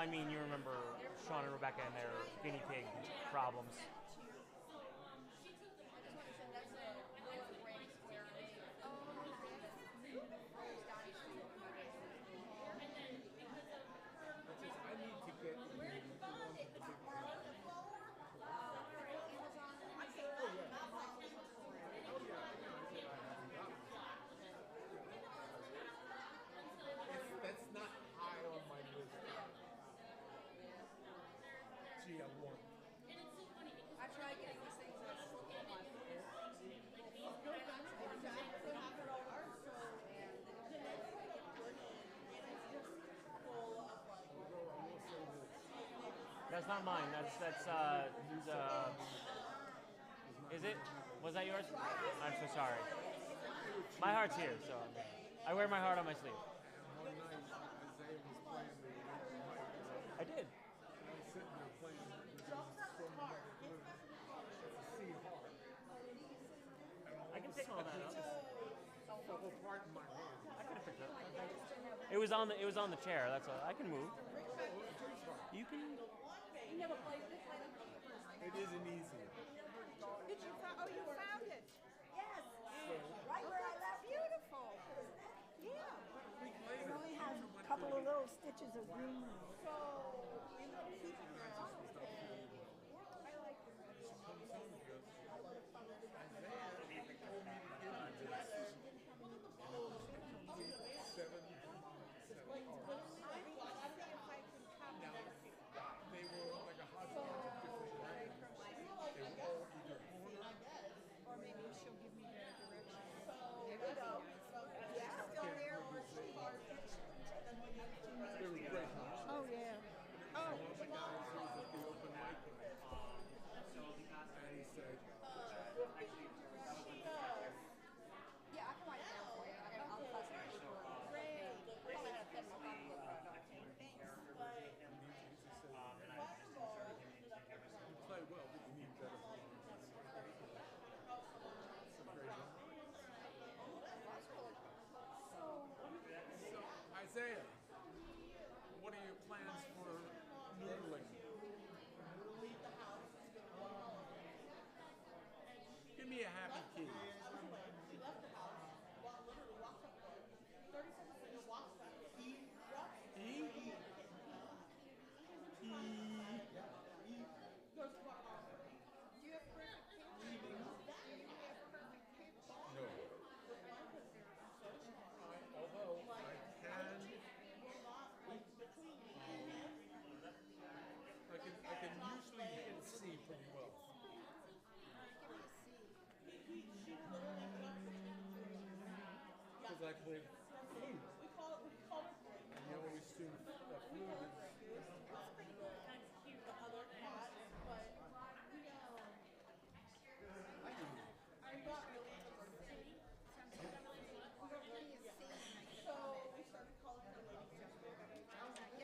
I mean, you remember Sean and Rebecca and their guinea pig problems. I need to get the one with the big that's not high on my list. Gee, I want. I tried getting these things that slip on my That's not mine. That's is it? Was that yours? I'm so sorry. My heart's here, so I wear my heart on my sleeve. One night, Isaiah was playing the mic. I did. I was sitting there playing it's a C harp. I can pick all that up. Fell apart in my hand. I could have picked it up. It was on the chair. That's all. I can move. You can. You never played this? It isn't easy. Did you find? Oh, you found it. Yes. Right where I left. Beautiful. Yeah. It only has a couple of little stitches of green. So you end up keeping that. I like it. They were like a hodgepodge of different brands. They were all either corner. Or maybe she'll give me better direction. It would be nice. She's still there or she They were great. Oh, yeah. One of the guys who was at the open mic and he said, yeah, I can write it down for you. I'll pass it to you. Great. Probably have to test my book. you play well, but you need better players. Some great So, Isaiah, what are your plans for noodling? Give me a happy key. E? Do you have perfect pitch? No. Although I can usually hit C pretty well. Because I play flute. And you always assume that flute is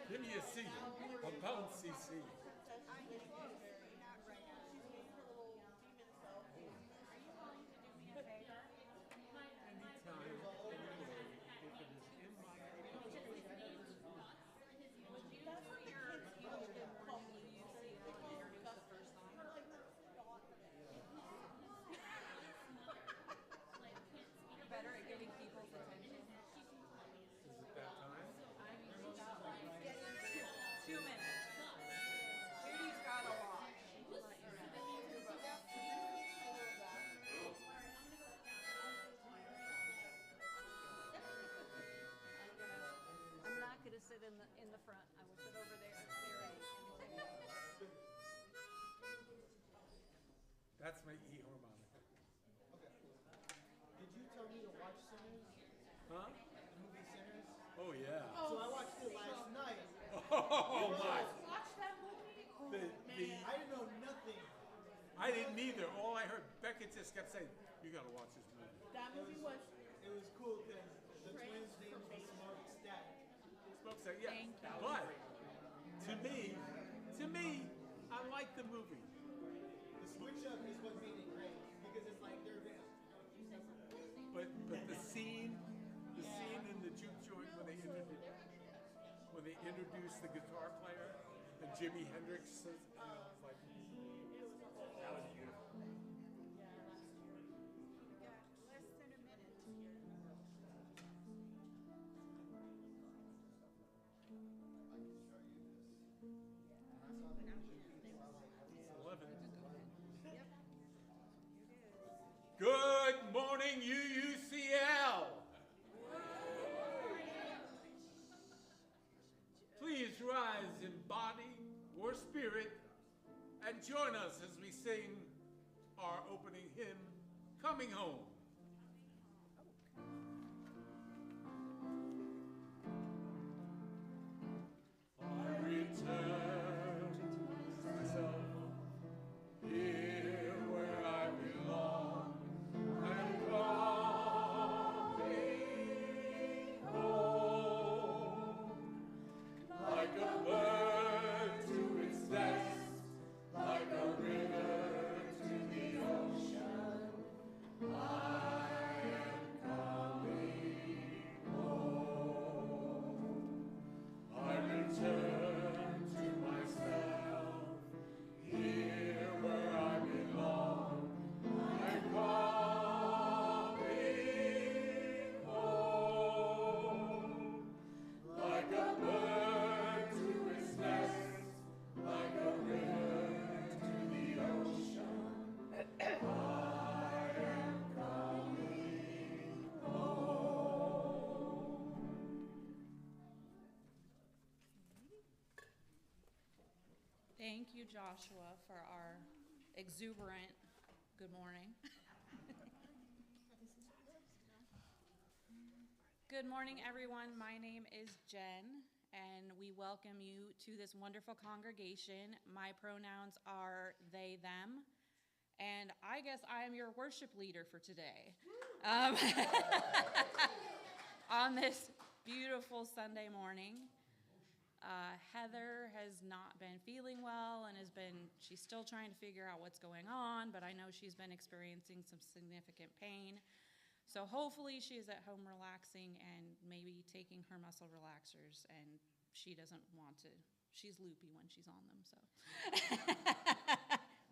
give me a C, a bouncy C. Anytime, anywhere, if it is in my You're better at getting people's attention. Is it that time? Getting 2 minutes. Judy's got a watch. I'm not going to sit in the front. I will sit over there. That's my E harmonic. Did you tell me to watch Sinners? Huh? The movie Sinners? Oh yeah. So I watched it last night. Oh my. Watch that movie? I didn't know nothing. I didn't either. All I heard, Becca just kept saying, "You got to watch this movie." That movie was. It was cool because the twins' name was Smoke Static. Smoke said, "Yeah." But to me, I like the movie. The switch up is what made it great because it's like they're vamps. But the scene in the juke joint when they they introduced the guitar player, and Jimi Hendrix says, like, That was beautiful. We got less than a minute. it's 11. Good morning, UUCL. Please rise in body or spirit and join us as we sing our opening hymn, Coming Home. I return to myself, here where I belong, and coming home, like a bird to its nest, like a river to the ocean. I am coming home. I return to myself, here where I belong. I'm coming home, like a bird to its nest, like a river to the ocean. I am coming home. Thank you, Joshua, for our exuberant good morning. Good morning, everyone. My name is Jen, and we welcome you to this wonderful congregation. My pronouns are they, them, and I guess I am your worship leader for today. On this beautiful Sunday morning. Heather has not been feeling well and she's still trying to figure out what's going on, but I know she's been experiencing some significant pain. So hopefully she's at home relaxing and maybe taking her muscle relaxers, and she's loopy when she's on them, so.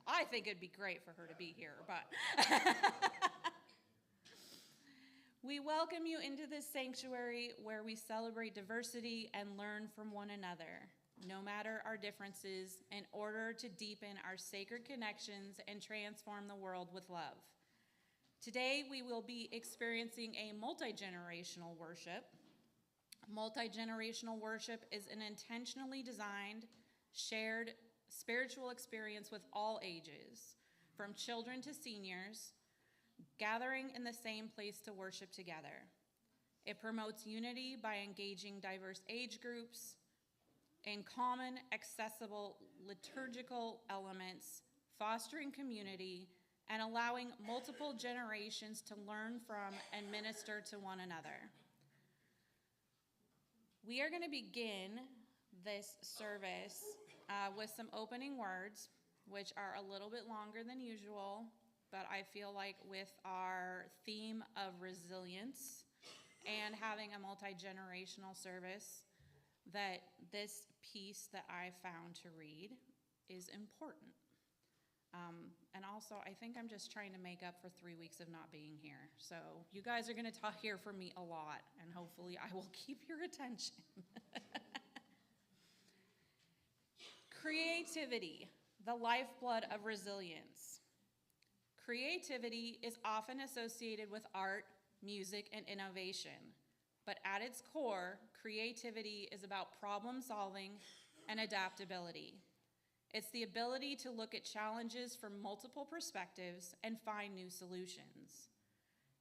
I think it'd be great for her to be here, but. We welcome you into this sanctuary where we celebrate diversity and learn from one another, no matter our differences, in order to deepen our sacred connections and transform the world with love. Today, we will be experiencing a multi-generational worship. Multi-generational worship is an intentionally designed, shared spiritual experience with all ages, from children to seniors, gathering in the same place to worship together. It promotes unity by engaging diverse age groups in common, accessible liturgical elements, fostering community, and allowing multiple generations to learn from and minister to one another. We are going to begin this service with some opening words, which are a little bit longer than usual, but I feel like with our theme of resilience and having a multi-generational service, that this piece that I found to read is important. And also, I think I'm just trying to make up for 3 weeks of not being here. So you guys are going to hear from me a lot, and hopefully I will keep your attention. Creativity, the lifeblood of resilience. Creativity is often associated with art, music, and innovation. But at its core, creativity is about problem solving and adaptability. It's the ability to look at challenges from multiple perspectives and find new solutions.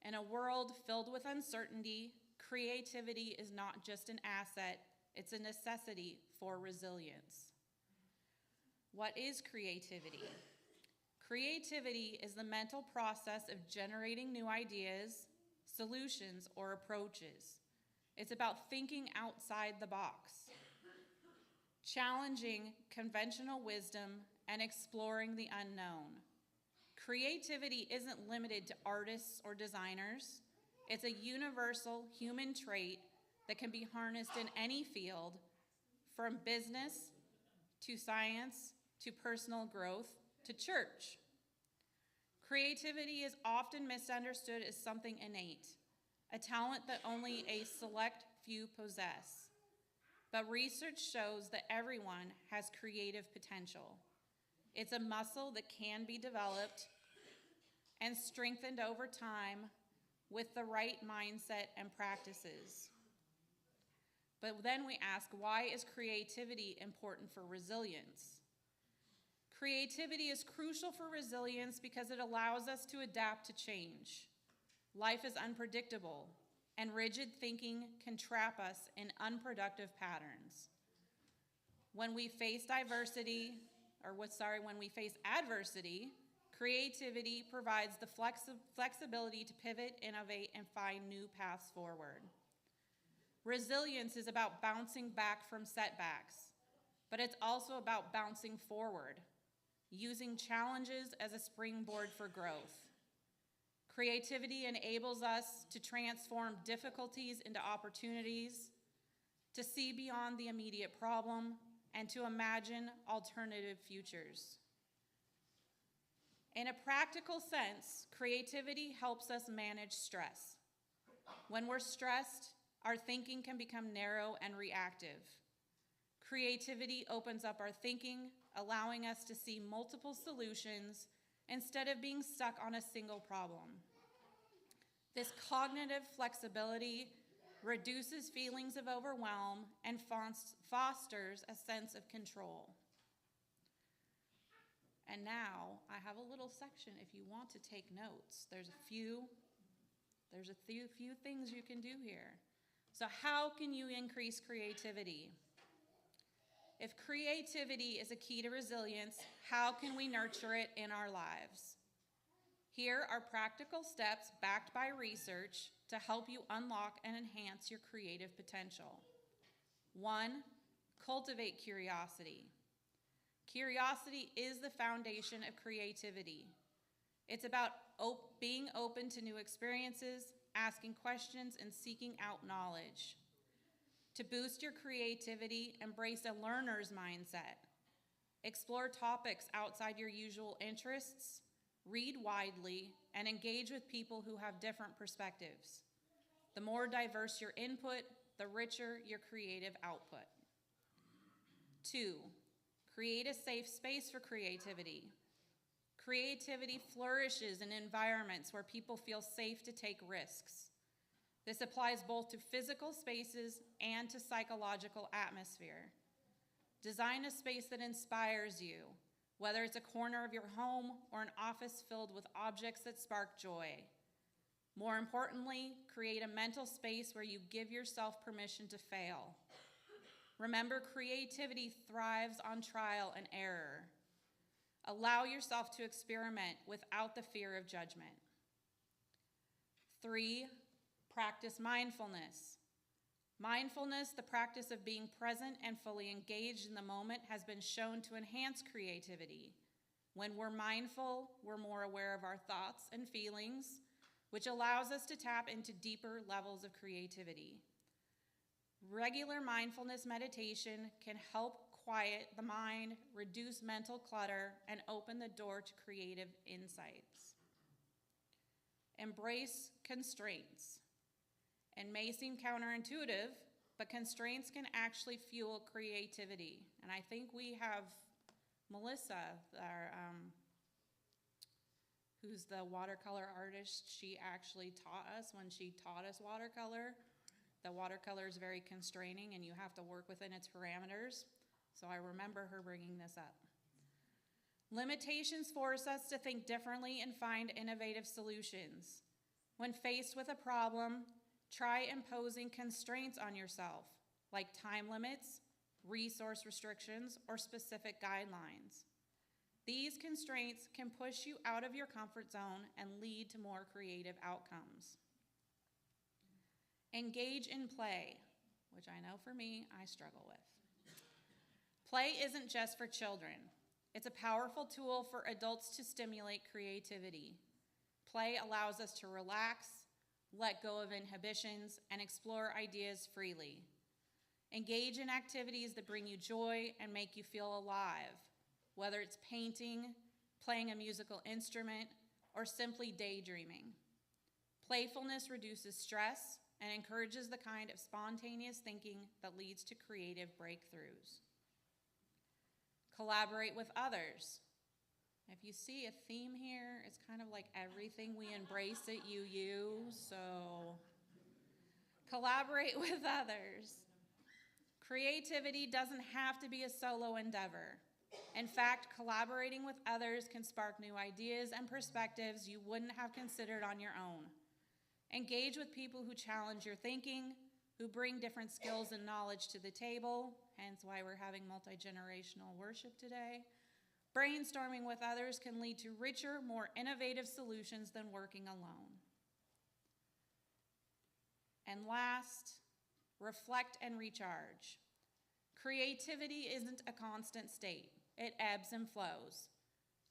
In a world filled with uncertainty, creativity is not just an asset, it's a necessity for resilience. What is creativity? Creativity is the mental process of generating new ideas, solutions, or approaches. It's about thinking outside the box, challenging conventional wisdom, and exploring the unknown. Creativity isn't limited to artists or designers. It's a universal human trait that can be harnessed in any field, from business to science to personal growth to church. Creativity is often misunderstood as something innate, a talent that only a select few possess. But research shows that everyone has creative potential. It's a muscle that can be developed and strengthened over time with the right mindset and practices. But then we ask, why is creativity important for resilience? Creativity is crucial for resilience because it allows us to adapt to change. Life is unpredictable, and rigid thinking can trap us in unproductive patterns. When we face adversity, creativity provides the flexibility to pivot, innovate, and find new paths forward. Resilience is about bouncing back from setbacks, but it's also about bouncing forward, using challenges as a springboard for growth. Creativity enables us to transform difficulties into opportunities, to see beyond the immediate problem, and to imagine alternative futures. In a practical sense, creativity helps us manage stress. When we're stressed, our thinking can become narrow and reactive. Creativity opens up our thinking, allowing us to see multiple solutions instead of being stuck on a single problem. This cognitive flexibility reduces feelings of overwhelm and fosters a sense of control. And now I have a little section if you want to take notes. There's a few things you can do here. So how can you increase creativity? If creativity is a key to resilience, how can we nurture it in our lives? Here are practical steps backed by research to help you unlock and enhance your creative potential. 1, cultivate curiosity. Curiosity is the foundation of creativity. It's about being open to new experiences, asking questions, and seeking out knowledge. To boost your creativity, embrace a learner's mindset. Explore topics outside your usual interests, read widely, and engage with people who have different perspectives. The more diverse your input, the richer your creative output. 2, create a safe space for creativity. Creativity flourishes in environments where people feel safe to take risks. This applies both to physical spaces and to psychological atmosphere. Design a space that inspires you, whether it's a corner of your home or an office filled with objects that spark joy. More importantly, create a mental space where you give yourself permission to fail. Remember, creativity thrives on trial and error. Allow yourself to experiment without the fear of judgment. 3, practice mindfulness. Mindfulness, the practice of being present and fully engaged in the moment, has been shown to enhance creativity. When we're mindful, we're more aware of our thoughts and feelings, which allows us to tap into deeper levels of creativity. Regular mindfulness meditation can help quiet the mind, reduce mental clutter, and open the door to creative insights. Embrace constraints. It may seem counterintuitive, but constraints can actually fuel creativity. And I think we have Melissa, who's the watercolor artist. She actually taught us when she taught us watercolor. The watercolor is very constraining and you have to work within its parameters. So I remember her bringing this up. Limitations force us to think differently and find innovative solutions. When faced with a problem, try imposing constraints on yourself, like time limits, resource restrictions, or specific guidelines. These constraints can push you out of your comfort zone and lead to more creative outcomes. Engage in play, which I know for me, I struggle with. Play isn't just for children. It's a powerful tool for adults to stimulate creativity. Play allows us to relax, let go of inhibitions, and explore ideas freely. Engage in activities that bring you joy and make you feel alive, whether it's painting, playing a musical instrument, or simply daydreaming. Playfulness reduces stress and encourages the kind of spontaneous thinking that leads to creative breakthroughs. Collaborate with others. If you see a theme here, it's kind of like everything we embrace at UU, so collaborate with others. Creativity doesn't have to be a solo endeavor. In fact, collaborating with others can spark new ideas and perspectives you wouldn't have considered on your own. Engage with people who challenge your thinking, who bring different skills and knowledge to the table, hence why we're having multi-generational worship today. Brainstorming with others can lead to richer, more innovative solutions than working alone. And last, reflect and recharge. Creativity isn't a constant state. It ebbs and flows.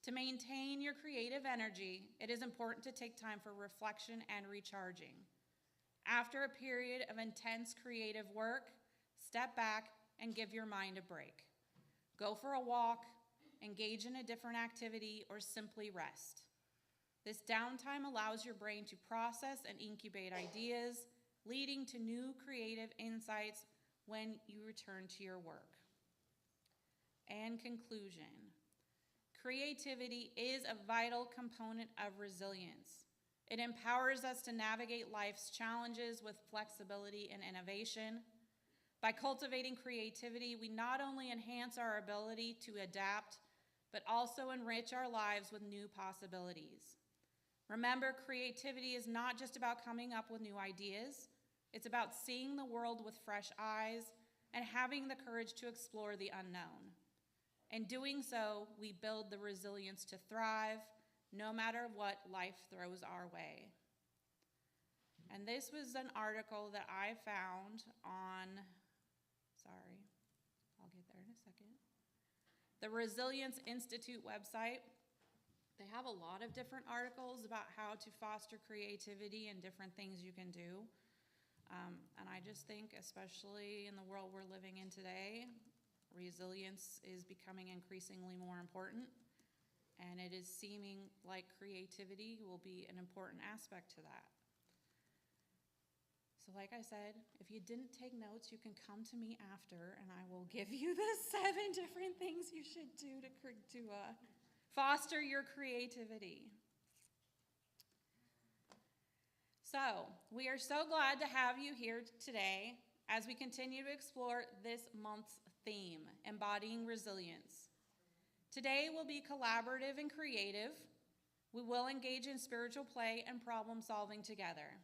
To maintain your creative energy, it is important to take time for reflection and recharging. After a period of intense creative work, step back and give your mind a break. Go for a walk, engage in a different activity, or simply rest. This downtime allows your brain to process and incubate ideas, leading to new creative insights when you return to your work. And conclusion. Creativity is a vital component of resilience. It empowers us to navigate life's challenges with flexibility and innovation. By cultivating creativity, we not only enhance our ability to adapt, but also enrich our lives with new possibilities. Remember, creativity is not just about coming up with new ideas. It's about seeing the world with fresh eyes and having the courage to explore the unknown. In doing so, we build the resilience to thrive, no matter what life throws our way. And this was an article that I found on, I'll get there in a second, the Resilience Institute website. They have a lot of different articles about how to foster creativity and different things you can do. And I just think, especially in the world we're living in today, resilience is becoming increasingly more important, and it is seeming like creativity will be an important aspect to that. So like I said, if you didn't take notes, you can come to me after, and I will give you the 7 different things you should do to foster your creativity. So, we are so glad to have you here today as we continue to explore this month's theme, embodying resilience. Today will be collaborative and creative. We will engage in spiritual play and problem solving together.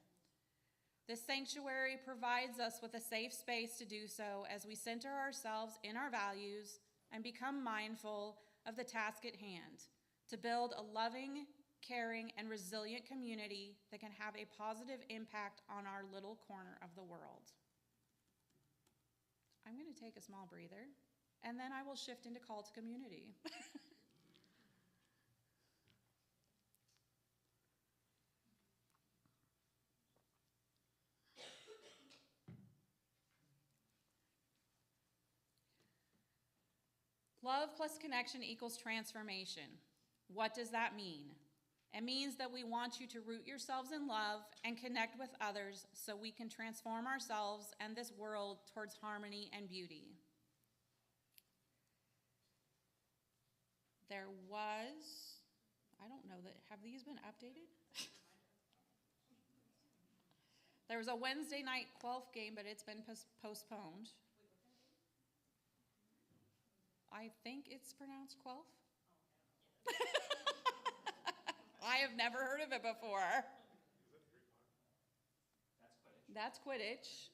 This sanctuary provides us with a safe space to do so as we center ourselves in our values and become mindful of the task at hand, to build a loving, caring, and resilient community that can have a positive impact on our little corner of the world. I'm going to take a small breather, and then I will shift into call to community. Love plus connection equals transformation. What does that mean? It means that we want you to root yourselves in love and connect with others so we can transform ourselves and this world towards harmony and beauty. There was, I don't know that, have these been updated? There was a Wednesday night Quelf game, but it's been postponed. I think it's pronounced Quelf. I have never heard of it before. That's Quidditch.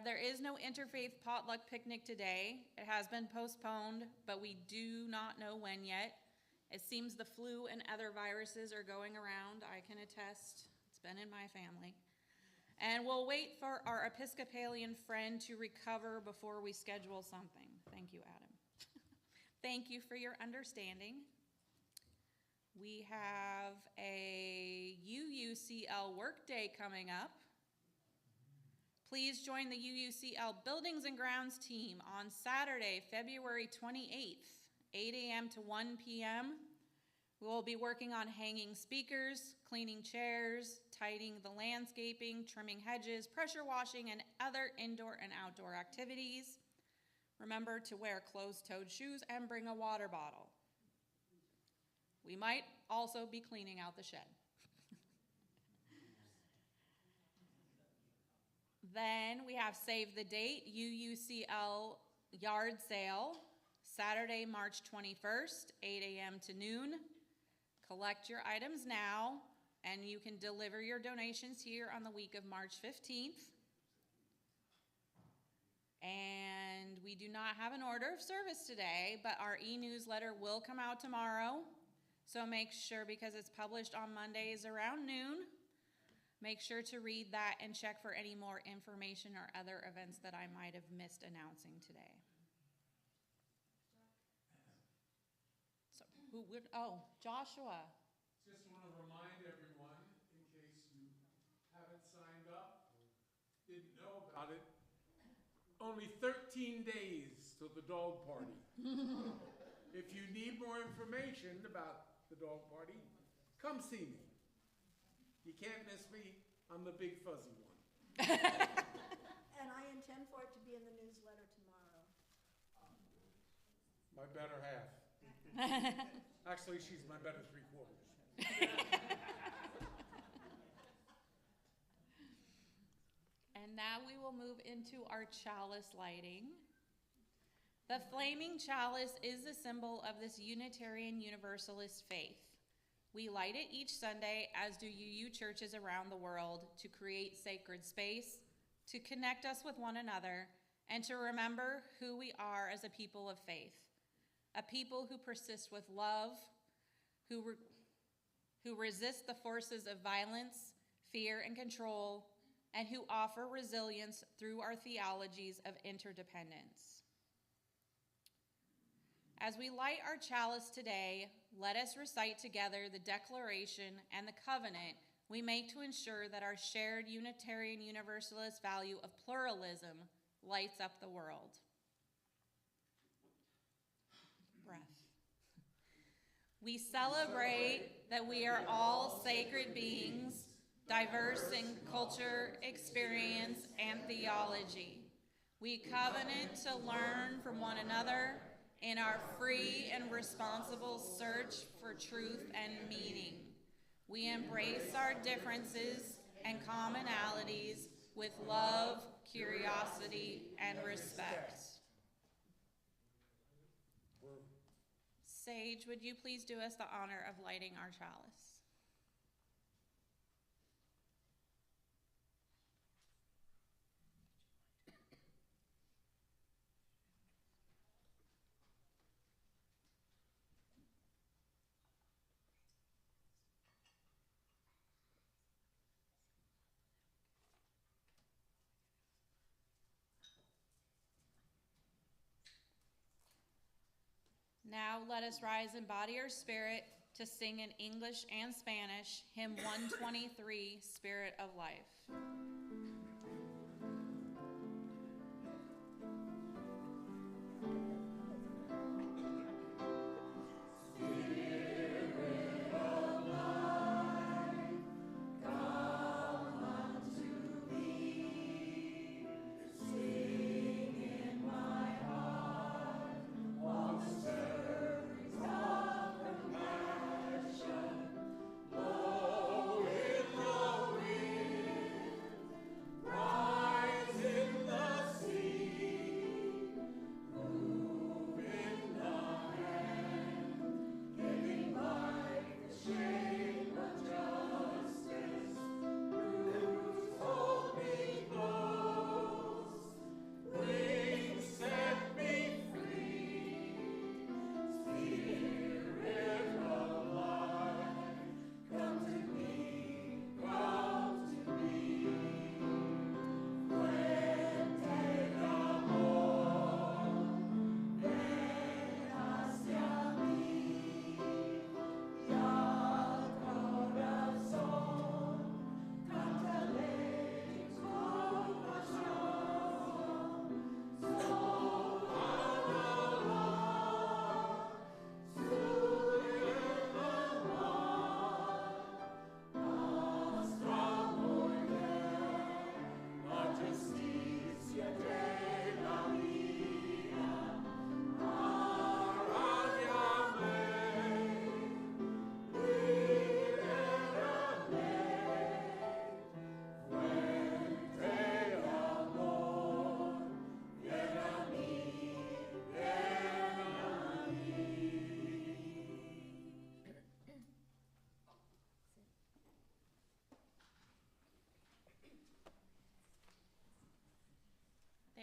There is no interfaith potluck picnic today. It has been postponed, but we do not know when yet. It seems the flu and other viruses are going around. I can attest. It's been in my family. And we'll wait for our Episcopalian friend to recover before we schedule something. Thank you, Adam. Thank you for your understanding. We have a UUCL workday coming up. Please join the UUCL Buildings and Grounds team on Saturday, February 28th, 8 a.m. to 1 p.m. We will be working on hanging speakers, cleaning chairs, tidying the landscaping, trimming hedges, pressure washing, and other indoor and outdoor activities. Remember to wear closed-toed shoes and bring a water bottle. We might also be cleaning out the shed. Then we have Save the Date, UUCL Yard Sale, Saturday, March 21st, 8 a.m. to noon. Collect your items now, and you can deliver your donations here on the week of March 15th. And we do not have an order of service today, but our e-newsletter will come out tomorrow. So make sure, because it's published on Mondays around noon, make sure to read that and check for any more information or other events that I might have missed announcing today. So, who would, oh, Joshua. Just want to remind everyone, in case you haven't signed up, didn't know about it, only 13 days till the dog party. If you need more information about the dog party, come see me. You can't miss me. I'm the big fuzzy one. And I intend for it to be in the newsletter tomorrow. My better half. Actually, she's my better three-quarters. And now we will move into our chalice lighting. The flaming chalice is a symbol of this Unitarian Universalist faith. We light it each Sunday, as do UU churches around the world, to create sacred space, to connect us with one another, and to remember who we are as a people of faith. A people who persist with love, who resist the forces of violence, fear, and control, and who offer resilience through our theologies of interdependence. As we light our chalice today, let us recite together the declaration and the covenant we make to ensure that our shared Unitarian Universalist value of pluralism lights up the world. Breath. We celebrate that we are all sacred beings, diverse in culture, experience, and theology. We covenant to learn from one another in our free and responsible search for truth and meaning. We embrace our differences and commonalities with love, curiosity, and respect. Sage, would you please do us the honor of lighting our chalice? Now let us rise in body or spirit to sing in English and Spanish, hymn 123, Spirit of Life. Rise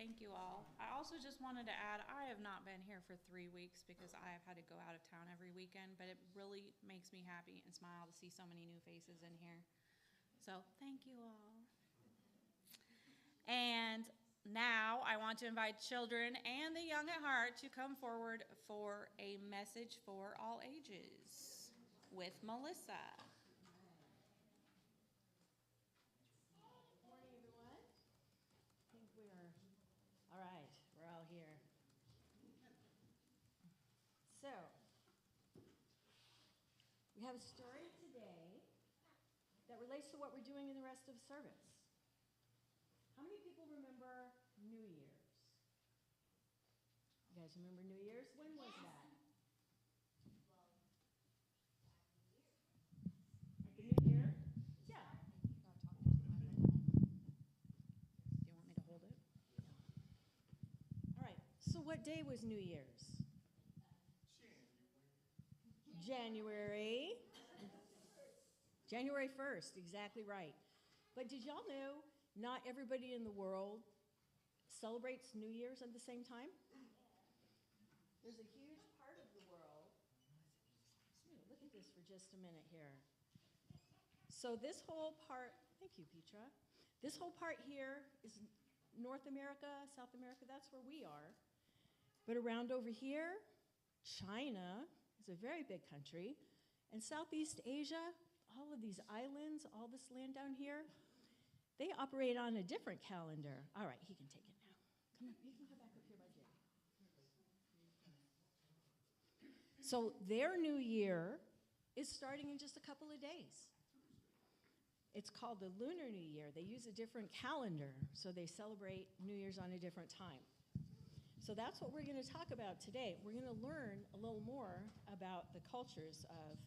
thank you all. I also just wanted to add, I have not been here for 3 weeks because I have had to go out of town every weekend, but it really makes me happy and smile to see so many new faces in here. So thank you all. And now I want to invite children and the young at heart to come forward for a message for all ages with Melissa. Morning, everyone. I think we are, all right, we're all here. So, we have a story today that relates to what we're doing in the rest of the service. How many people remember New Year's? You guys remember New Year's? When was that? Like the New Year? Yeah. Do you want me to hold it? All right, so what day was New Year's? January. January 1st, exactly right. But did y'all know not everybody in the world celebrates New Year's at the same time? There's a huge part of the world. Look at this for just a minute here. So this whole part, thank you, Petra. This whole part here is North America, South America, that's where we are. But around over here, China is a very big country. And Southeast Asia, all of these islands, all this land down here, they operate on a different calendar. All right, he can take it now. Come on, you can come back up here by Jay. So their new year is starting in just a couple of days. It's called the Lunar New Year. They use a different calendar, so they celebrate New Year's on a different time. So that's what we're going to talk about today. We're going to learn a little more about the cultures of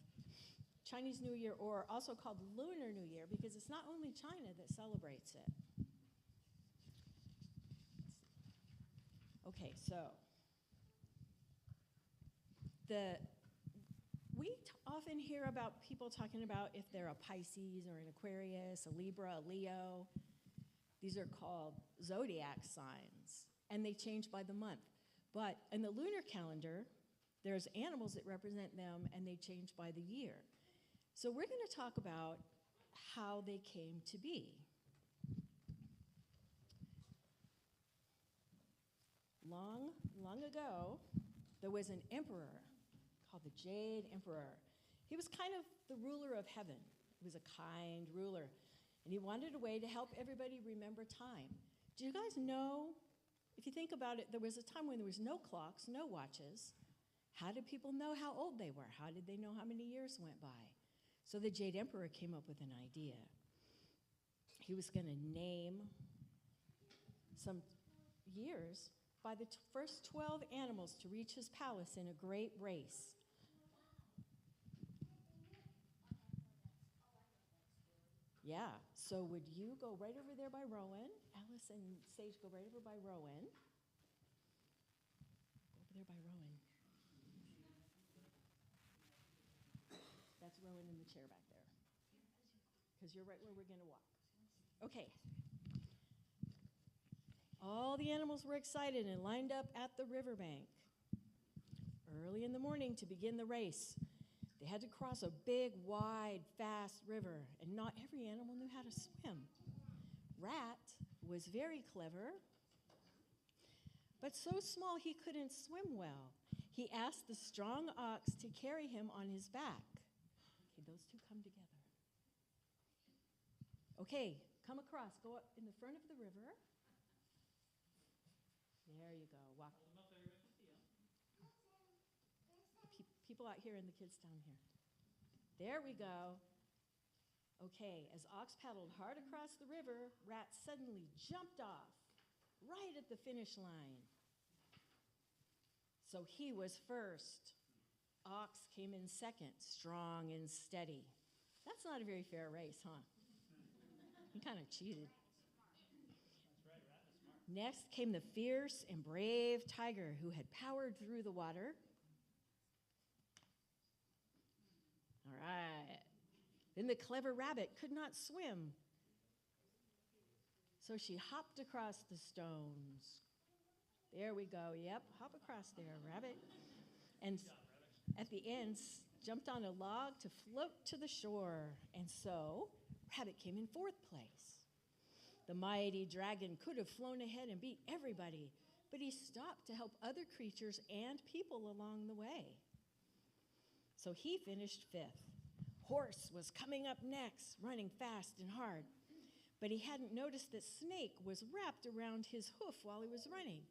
Chinese New Year, or also called Lunar New Year, because it's not only China that celebrates it. Okay, so we often hear about people talking about if they're a Pisces or an Aquarius, a Libra, a Leo. These are called zodiac signs, and they change by the month. But in the lunar calendar, there's animals that represent them, and they change by the year. So we're going to talk about how they came to be. Long, long ago, there was an emperor called the Jade Emperor. He was kind of the ruler of heaven. He was a kind ruler, and he wanted a way to help everybody remember time. Do you guys know, if you think about it, there was a time when there was no clocks, no watches. How did people know how old they were? How did they know how many years went by? So the Jade Emperor came up with an idea. He was going to name some years by the first 12 animals to reach his palace in a great race. Yeah, so would you go right over there by Rowan? Alice and Sage, go right over by Rowan. Go over there by Rowan. That's Rowan in the chair back there. Because you're right where we're going to walk. Okay. All the animals were excited and lined up at the riverbank early in the morning to begin the race. They had to cross a big, wide, fast river, and not every animal knew how to swim. Rat was very clever, but so small he couldn't swim well. He asked the strong ox to carry him on his back. Okay, those two come together. Okay, come across. Go up in the front of the river. There you go. Walk. People out here and the kids down here. There we go. Okay, as Ox paddled hard across the river, Rat suddenly jumped off right at the finish line. So he was first. Ox came in second, strong and steady. That's not a very fair race, huh? He kind of cheated. Next came the fierce and brave tiger who had powered through the water. All right. Then the clever rabbit could not swim. So she hopped across the stones There we go. Yep, hop across there, rabbit. And at the end, jumped on a log to float to the shore. And so, rabbit came in fourth place. The mighty dragon could have flown ahead and beat everybody, but he stopped to help other creatures and people along the way. So he finished fifth. Horse was coming up next, running fast and hard. But he hadn't noticed that Snake was wrapped around his hoof while he was running.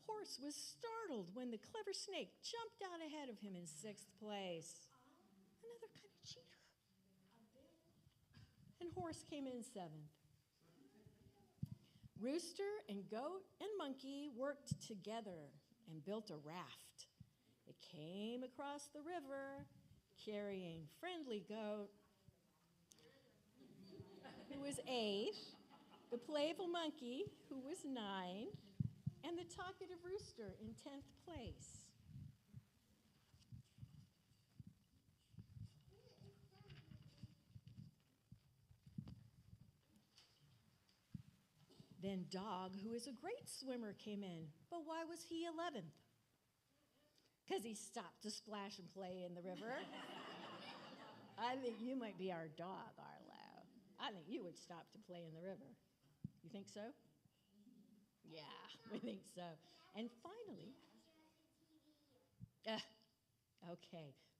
Horse was startled when the clever Snake jumped out ahead of him in sixth place. Another kind of cheater. And Horse came in seventh. Rooster and Goat and Monkey worked together and built a raft. It came across the river carrying Friendly Goat, who was 8, the playful Monkey, who was 9, and the talkative Rooster in 10th place. Then Dog, who is a great swimmer, came in. But why was he 11th? Because he stopped to splash and play in the river. I think you might be our dog, Arlo. I think you would stop to play in the river. You think so? Yeah, we think so. And finally,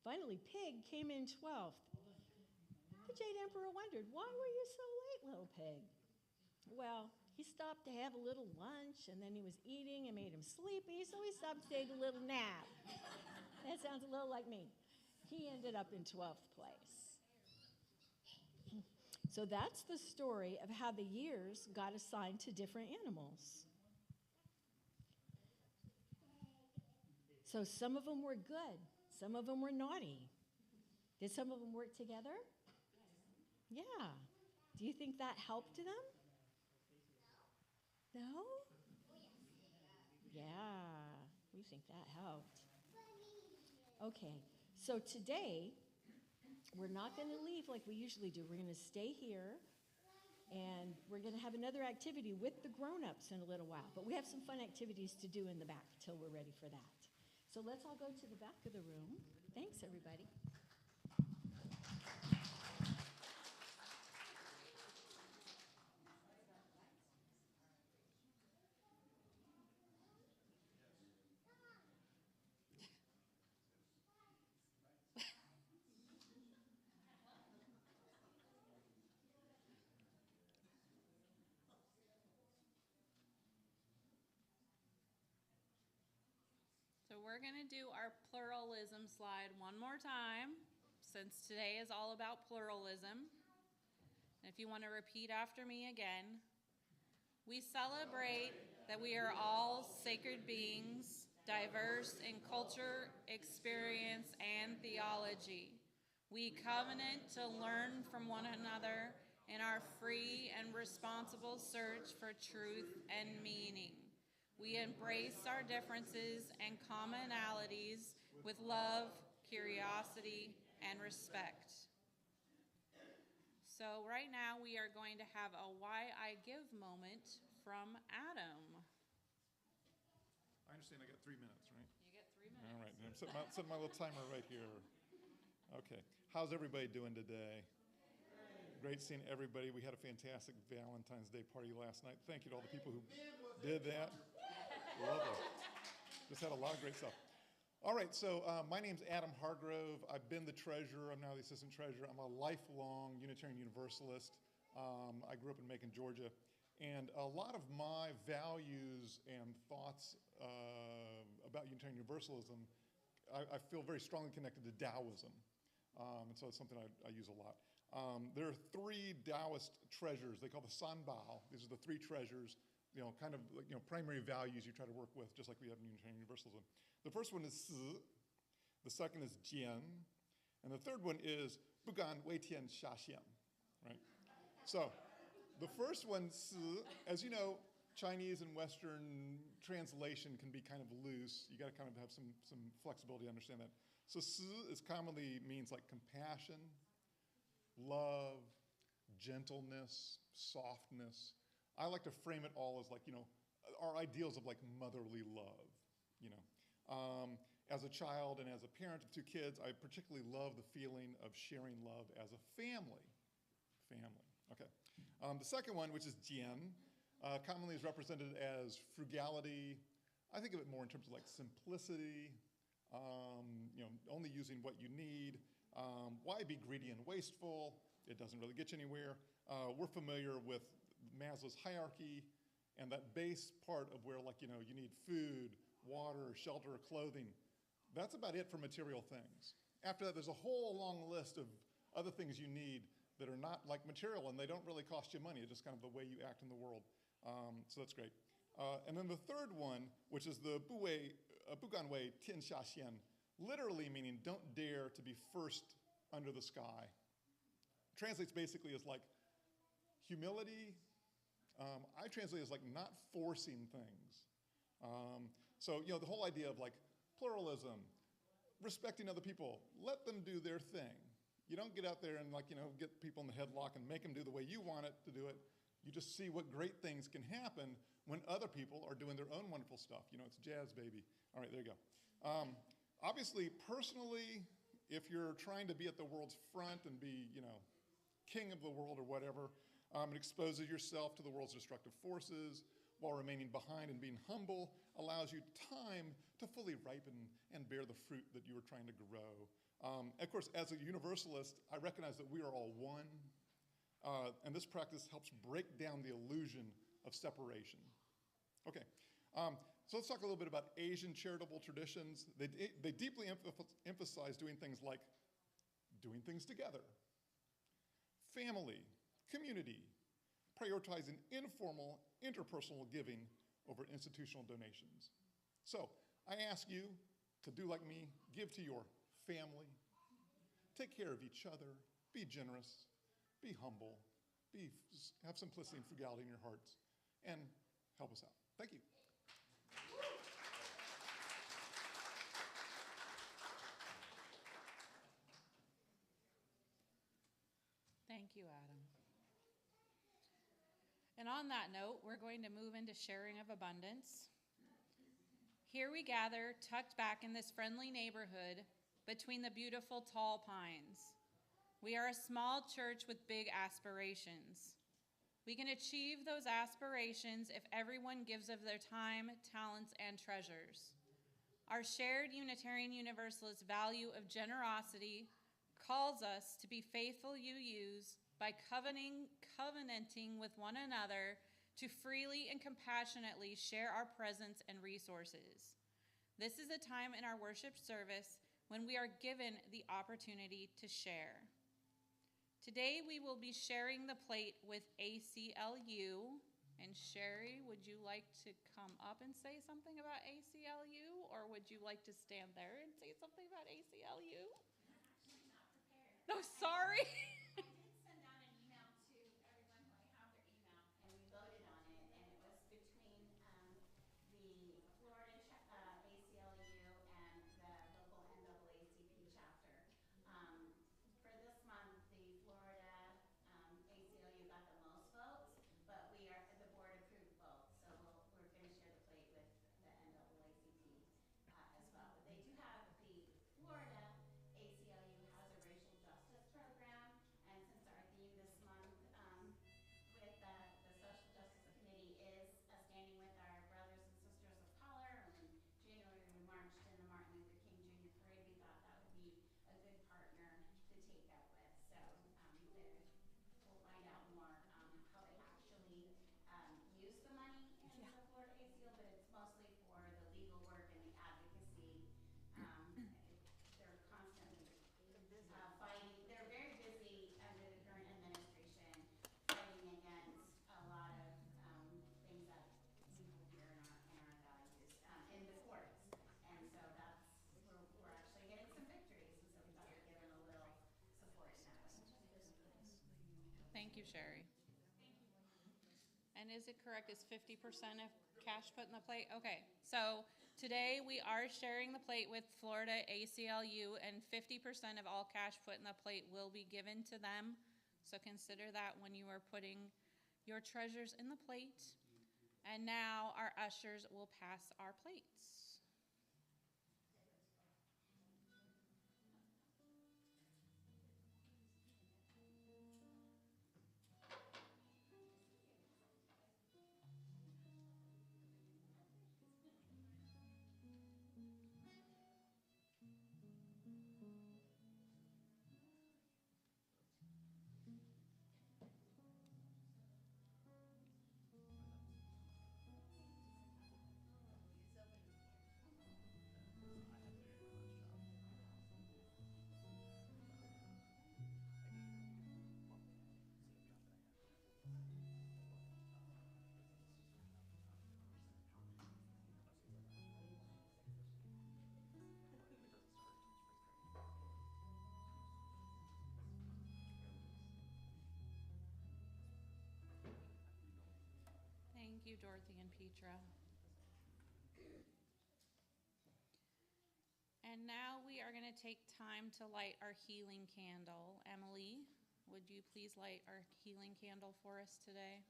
finally, Pig came in 12th. The Jade Emperor wondered, why were you so late, little pig? Well, he stopped to have a little lunch, and then he was eating and made him sleepy, so he stopped to take a little nap. That sounds a little like me. He ended up in 12th place. So that's the story of how the years got assigned to different animals. So some of them were good, some of them were naughty. Did some of them work together? Yeah. Do you think that helped them? No? Yeah, we think that helped. Okay, so today, we're not going to leave like we usually do. We're going to stay here, and we're going to have another activity with the grown-ups in a little while. But we have some fun activities to do in the back till we're ready for that. So let's all go to the back of the room. Thanks, everybody. So we're going to do our pluralism slide one more time, since today is all about pluralism. And if you want to repeat after me again, we celebrate that we are all sacred beings, diverse in culture, experience, and theology. We covenant to learn from one another in our free and responsible search for truth and meaning. We embrace our differences and commonalities with love, curiosity, and respect. So right now we are going to have a Why I Give moment from Adam. I understand I got 3 minutes, right? You get 3 minutes. All right, and I'm setting my little timer right here. Okay, how's everybody doing today? Great seeing everybody. We had a fantastic Valentine's Day party last night. Thank you to all the people who did that. Lovely. Just had a lot of great stuff. All right, so my name's Adam Hargrove. I've been the treasurer. I'm now the assistant treasurer. I'm a lifelong Unitarian Universalist. I grew up in Macon, Georgia. And a lot of my values and thoughts about Unitarian Universalism, I feel very strongly connected to Taoism. And so it's something I use a lot. There are 3 Taoist treasures. They call the Sanbao. These are the 3 treasures, kind of primary values you try to work with, just like we have in Unitarian Universalism. The first one is Si, the second is Jian, and the third one is Bugan Weitian Xia, right? So the first one, Si, as you know, Chinese and Western translation can be kind of loose. You got to kind of have some flexibility to understand that. So Si is commonly means like compassion, love, gentleness, softness. I like to frame it all as like, our ideals of like motherly love, you know. As a child and as a parent of 2 kids, I particularly love the feeling of sharing love as a family. Okay. The second one, which is jian, commonly is represented as frugality. I think of it more in terms of like simplicity, you know, only using what you need. Why be greedy and wasteful? It doesn't really get you anywhere. We're familiar with Maslow's hierarchy and that base part of where, like, you know, you need food, water, shelter, clothing. That's about it for material things. After that, there's a whole long list of other things you need that are not like material, and they don't really cost you money. It's just kind of the way you act in the world. So that's great. And then the third one, which is the Bugan Wei Tian Xia Xian, literally meaning don't dare to be first under the sky. Translates basically as like humility. I translate as like not forcing things. So, you know, the whole idea of like pluralism, respecting other people, let them do their thing. You don't get out there and, like, you know, get people in the headlock and make them do the way you want it to do it. You just see what great things can happen when other people are doing their own wonderful stuff. You know, it's jazz, baby. All right, there you go. Obviously, personally, if you're trying to be at the world's front and be, you know, king of the world or whatever, it exposes yourself to the world's destructive forces while remaining behind and being humble, allows you time to fully ripen and bear the fruit that you were trying to grow. Of course, as a universalist, I recognize that we are all one, and this practice helps break down the illusion of separation. Okay, so let's talk a little bit about Asian charitable traditions. They deeply emphasize doing things like doing things together, family, community, prioritizing informal, interpersonal giving over institutional donations. So I ask you to do like me, give to your family, take care of each other, be generous, be humble, have simplicity and frugality in your hearts, and help us out. Thank you. Thank you, Adam. And on that note, we're going to move into sharing of abundance. Here we gather, tucked back in this friendly neighborhood between the beautiful tall pines. We are a small church with big aspirations. We can achieve those aspirations if everyone gives of their time, talents, and treasures. Our shared Unitarian Universalist value of generosity calls us to be faithful UUs by covenanting with one another to freely and compassionately share our presence and resources. This is a time in our worship service when we are given the opportunity to share. Today we will be sharing the plate with ACLU. And Sherry, would you like to come up and say something about ACLU, or would you like to stand there and say something about ACLU? No, sorry. I did send out an email to everyone who I have their email, and we voted on it, and it was between the Florida ACLU and the local NAACP chapter. For this month, the Florida ACLU got the most votes, but the board approved both, so we're going to share the plate with the NAACP as well. But they do have the Florida ACLU has a racial justice program, and since our theme this month with the Social Justice Committee is standing with our brothers and sisters of color, and in January we marched in the Martin Luther King Jr. Parade, we thought that would be a good partner to take up with. So we'll find out more how they actually use the money in the Florida ACL, but it's mostly for the legal work and the advocacy. They're constantly fighting. They're very busy under the current administration, fighting against a lot of things that we hold dear in our values in the courts. And so we're actually getting some victories, and so we thought we'd give them a little support in that way. Thank you, Sherry. And is it correct, is 50% of cash put in the plate? Okay, so today we are sharing the plate with Florida ACLU, and 50% of all cash put in the plate will be given to them. So consider that when you are putting your treasures in the plate. And now our ushers will pass our plates. Thank you, Dorothy and Petra. And now we are going to take time to light our healing candle. Emily, would you please light our healing candle for us today?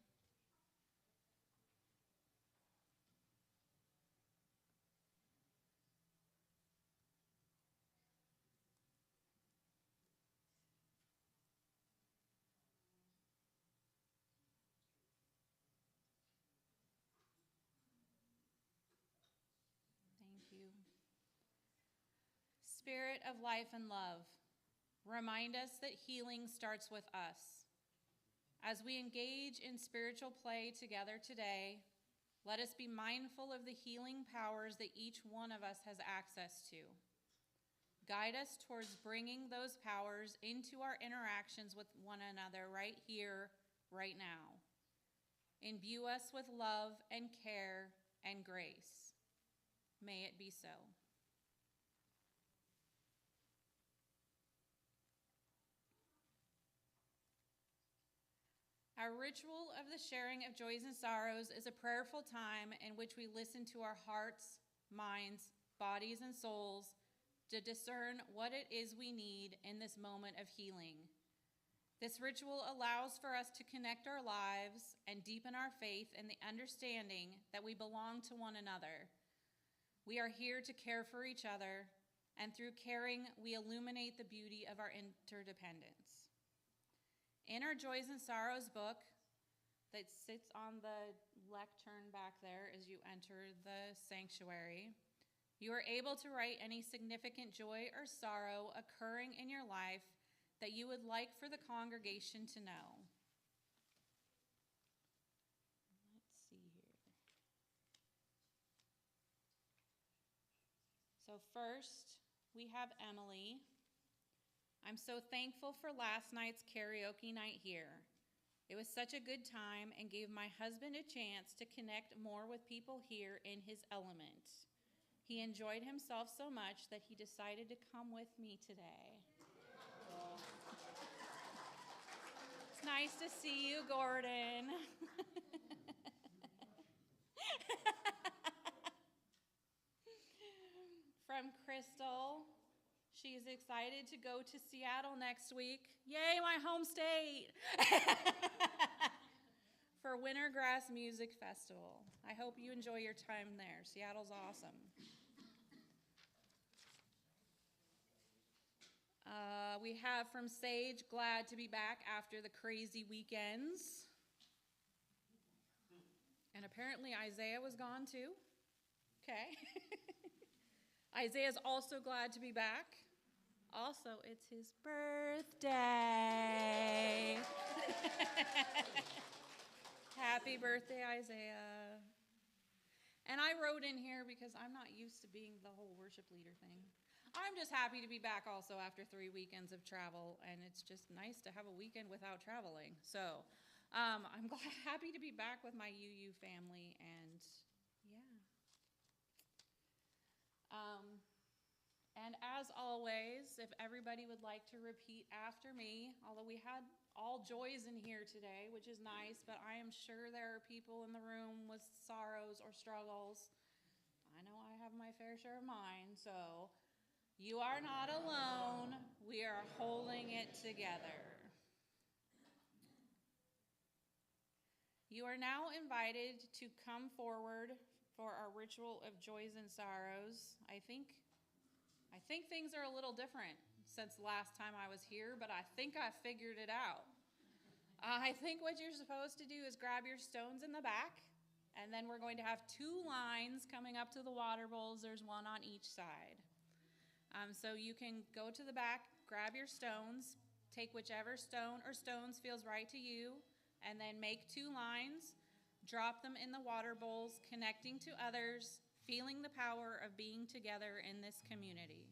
Thank you. Spirit of life and love, remind us that healing starts with us. As we engage in spiritual play together today, let us be mindful of the healing powers that each one of us has access to. Guide us towards bringing those powers into our interactions with one another right here, right now. Imbue us with love and care and grace. May it be so. Our ritual of the sharing of joys and sorrows is a prayerful time in which we listen to our hearts, minds, bodies, and souls to discern what it is we need in this moment of healing. This ritual allows for us to connect our lives and deepen our faith in the understanding that we belong to one another. We are here to care for each other, and through caring, we illuminate the beauty of our interdependence. In our Joys and Sorrows book that sits on the lectern back there as you enter the sanctuary, you are able to write any significant joy or sorrow occurring in your life that you would like for the congregation to know. Let's see here. So first, we have Emily. I'm so thankful for last night's karaoke night here. It was such a good time and gave my husband a chance to connect more with people here in his element. He enjoyed himself so much that he decided to come with me today. It's nice to see you, Gordon. From Crystal. She's excited to go to Seattle next week. Yay, my home state! For Wintergrass Music Festival. I hope you enjoy your time there. Seattle's awesome. We have from Sage, glad to be back after the crazy weekends. And apparently Isaiah was gone too. Okay. Isaiah's also glad to be back. Also, it's his birthday. Happy birthday, Isaiah. And I wrote in here because I'm not used to being the whole worship leader thing. I'm just happy to be back also after 3 weekends of travel, and it's just nice to have a weekend without traveling. So I'm happy to be back with my UU family, and yeah. And as always, if everybody would like to repeat after me, although we had all joys in here today, which is nice, but I am sure there are people in the room with sorrows or struggles. I know I have my fair share of mine, so you are not alone. We are holding it together. You are now invited to come forward for our ritual of joys and sorrows. I think things are a little different since the last time I was here, but I think I figured it out. I think what you're supposed to do is grab your stones in the back, and then we're going to have 2 lines coming up to the water bowls. There's one on each side. So you can go to the back, grab your stones, take whichever stone or stones feels right to you, and then make 2 lines, drop them in the water bowls, connecting to others, feeling the power of being together in this community.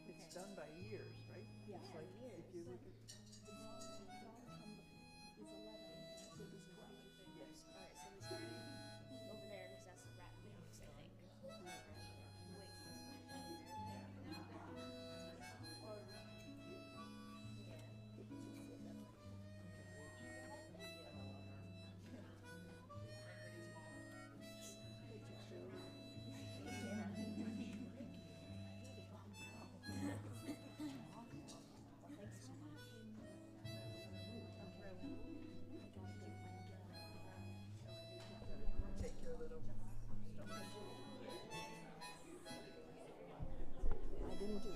It's done by years, right? Yeah, It's like, if you look at, is 11, and I think is 12. yes. All right, so we started over there because that's the rat mix, I think. Wait. Take your little I didn't do it.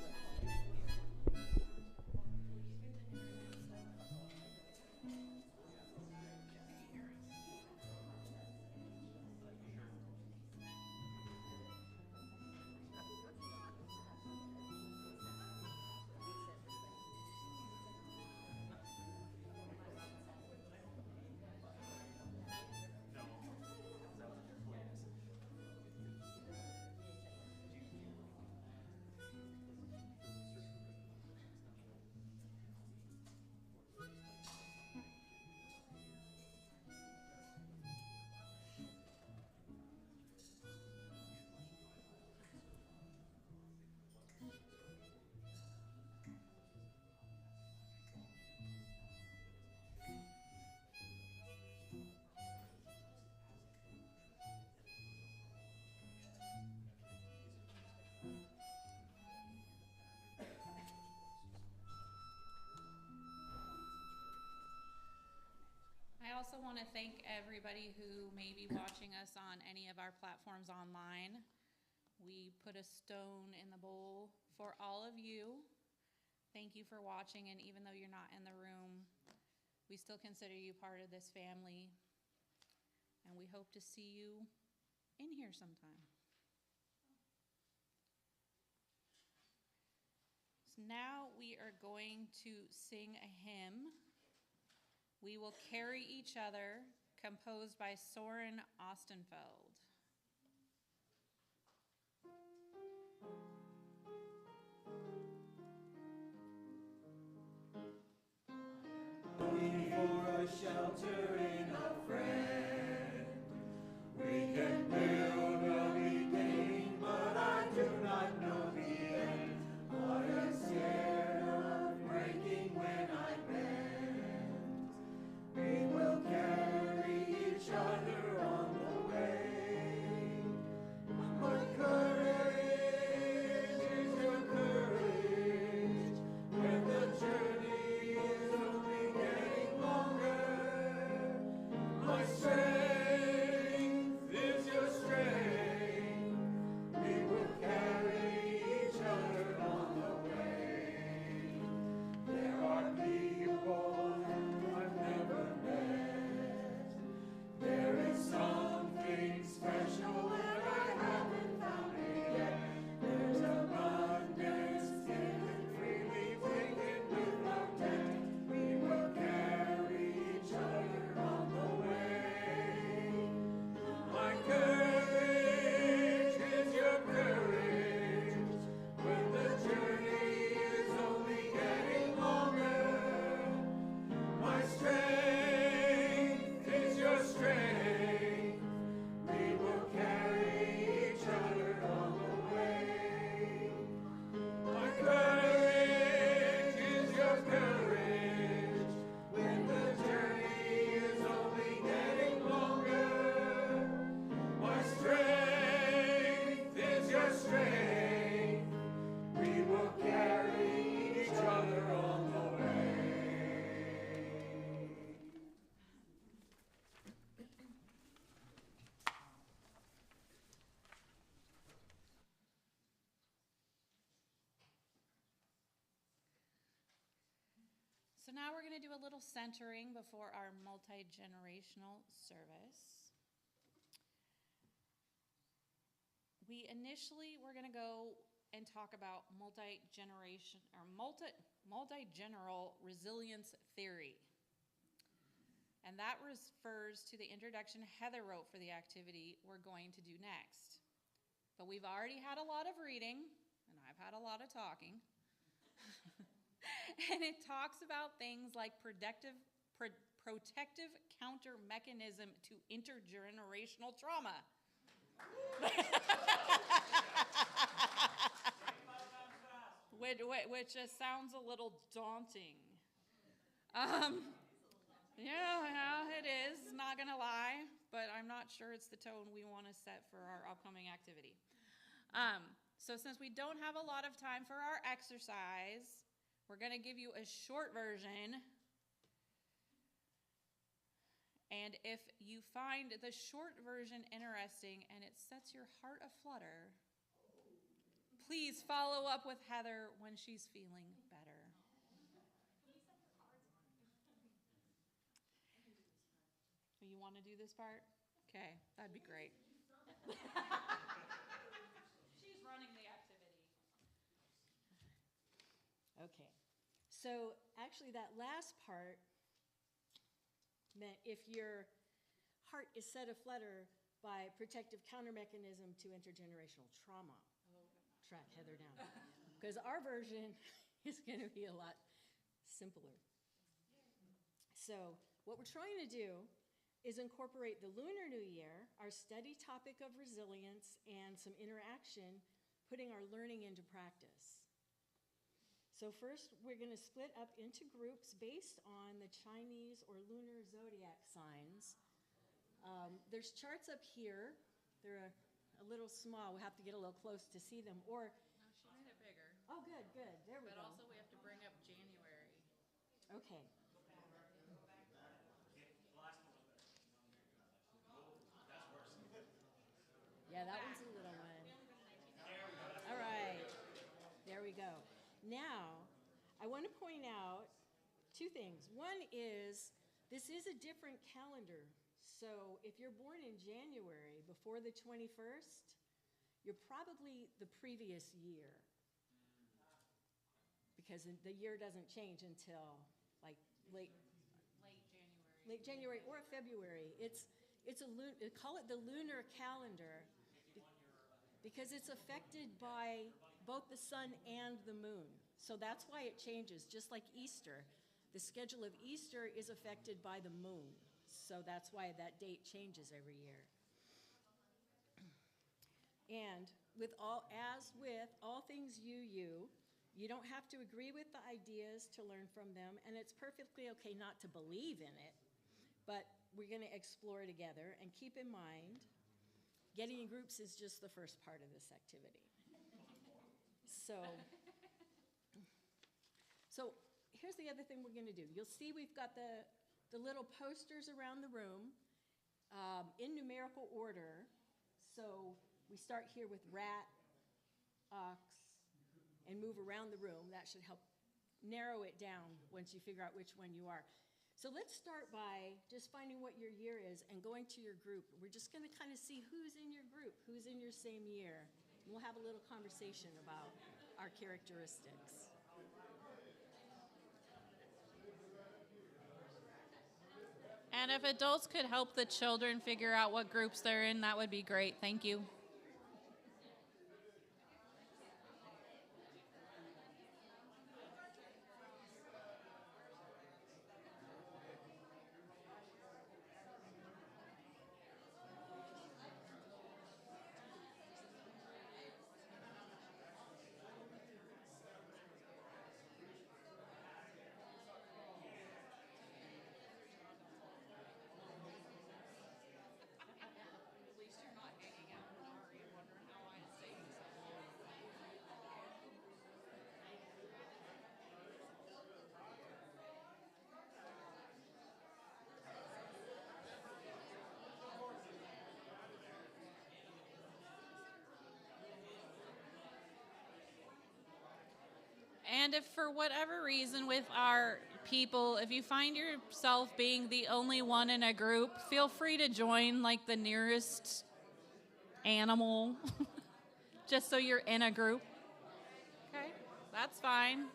I also want to thank everybody who may be watching us on any of our platforms online. We put a stone in the bowl for all of you. Thank you for watching, and even though you're not in the room, we still consider you part of this family, and we hope to see you in here sometime. So now we are going to sing a hymn. We Will Carry Each Other, composed by Soren Ostenfeld. Looking for a shelter in a friend. We can build a beginning, but I do not know the end. I am scared of breaking when I bend. We will carry each other. So now we're going to do a little centering before our multi-generational service. We're going to go and talk about multi-general resilience theory. And that refers to the introduction Heather wrote for the activity we're going to do next. But we've already had a lot of reading, and I've had a lot of talking. And it talks about things like protective counter mechanism to intergenerational trauma. Which just sounds a little daunting. Yeah, it is, not gonna lie, but I'm not sure it's the tone we want to set for our upcoming activity. So since we don't have a lot of time for our exercise, we're gonna give you a short version. And if you find the short version interesting and it sets your heart aflutter, please follow up with Heather when she's feeling better. You want to do this part? Okay, that'd be great. She's running the activity. Okay, so actually that last part meant if your heart is set aflutter by protective counter mechanism to intergenerational trauma. Track Heather down. Because our version is going to be a lot simpler. So what we're trying to do is incorporate the Lunar New Year, our study topic of resilience, and some interaction, putting our learning into practice. So first, we're going to split up into groups based on the Chinese or lunar zodiac signs. There's charts up here. They're a little small. We'll have to get a little close to see them. Or No, she made it bigger. oh, good. There we But go. also we have to bring up January. Okay. Yeah, that one's a little one. All right. There we go. Now, I want to point out two things. One is this is a different calendar. So if you're born in January before the 21st, you're probably the previous year. Because the year doesn't change until like late January or February. Call it the lunar calendar because it's affected by both the sun and the moon. So that's why it changes, just like Easter. The schedule of Easter is affected by the moon. So that's why that date changes every year. And as with all things UU, you don't have to agree with the ideas to learn from them, and it's perfectly okay not to believe in it, but we're going to explore together. And keep in mind, getting in groups is just the first part of this activity. So here's the other thing we're going to do. You'll see we've got the little posters around the room in numerical order. So we start here with rat, ox, and move around the room. That should help narrow it down once you figure out which one you are. So let's start by just finding what your year is and going to your group. We're just going to kind of see who's in your group, who's in your same year. And we'll have a little conversation about our characteristics. And if adults could help the children figure out what groups they're in, that would be great. Thank you. And if for whatever reason with our people, if you find yourself being the only one in a group, feel free to join like the nearest animal, just so you're in a group. Okay, that's fine.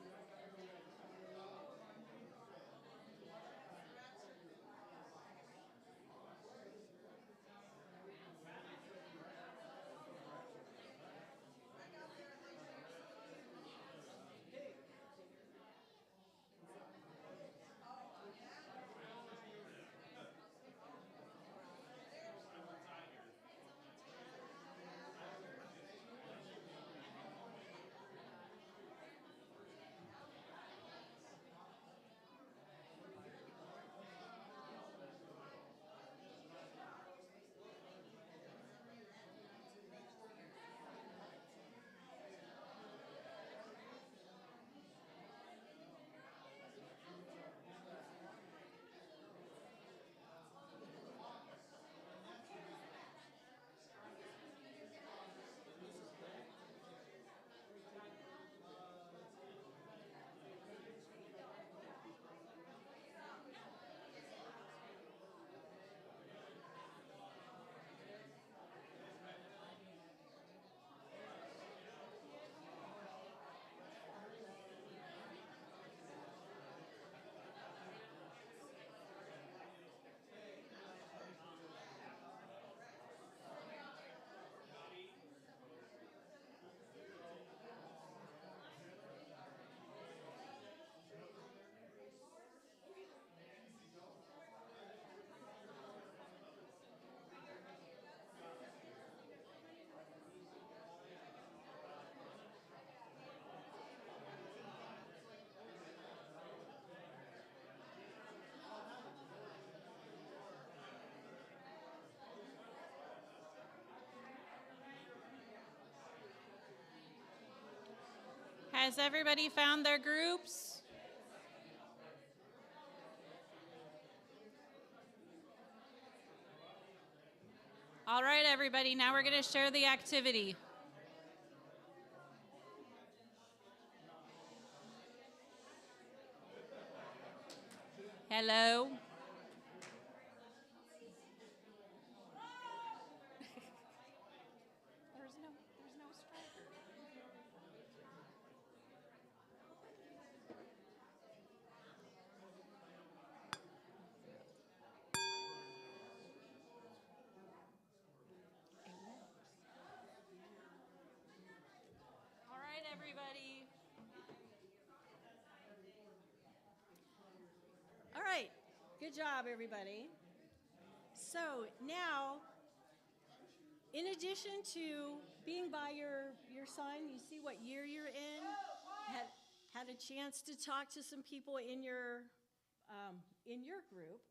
Has everybody found their groups? All right, everybody, now we're going to share the activity. Hello. There's no striker. All right, everybody. All right, good job, everybody. So now, in addition to being by your sign, you see what year you're in, had a chance to talk to some people in your group,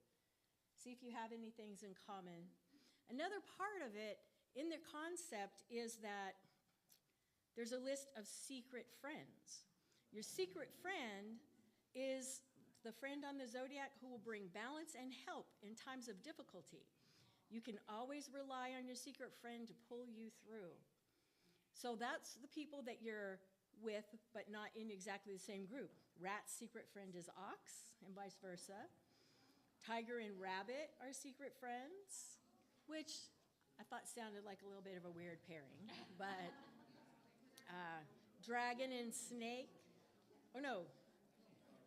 see if you have any things in common. Another part of it in the concept is that there's a list of secret friends. Your secret friend is the friend on the zodiac who will bring balance and help in times of difficulty. You can always rely on your secret friend to pull you through. So that's the people that you're with, but not in exactly the same group. Rat's secret friend is ox, and vice versa. Tiger and rabbit are secret friends, which I thought sounded like a little bit of a weird pairing, but dragon and snake. Oh,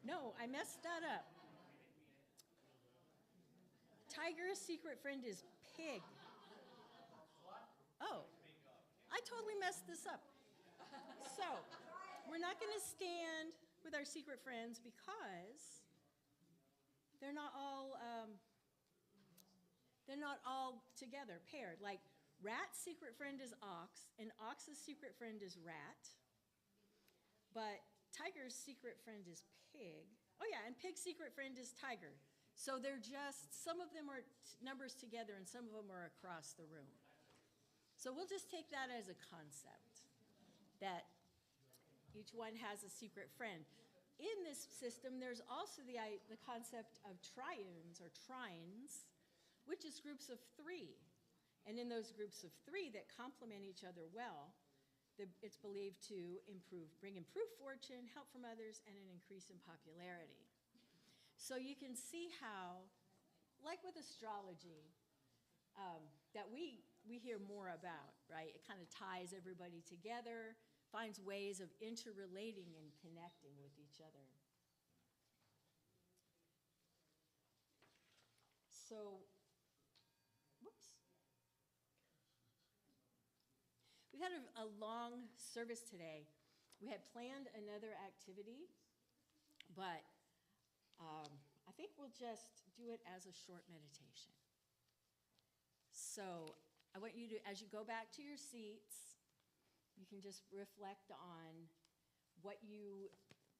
no, I messed that up. Tiger's secret friend is pig. Oh, I totally messed this up. So, we're not going to stand with our secret friends because they're not all together, paired. Like, rat's secret friend is ox, and ox's secret friend is rat. But tiger's secret friend is pig. Oh yeah, and pig's secret friend is tiger. So they're just, some of them are numbers together and some of them are across the room. So we'll just take that as a concept, that each one has a secret friend. In this system, there's also the concept of triunes or trines, which is groups of three. And in those groups of three that complement each other well, it's believed to bring improved fortune, help from others, and an increase in popularity. So you can see how, like with astrology, that we hear more about, right? It kind of ties everybody together, finds ways of interrelating and connecting with each other. So, whoops. We've had a long service today. We had planned another activity, but I think we'll just do it as a short meditation. So I want you to, as you go back to your seats, you can just reflect on what you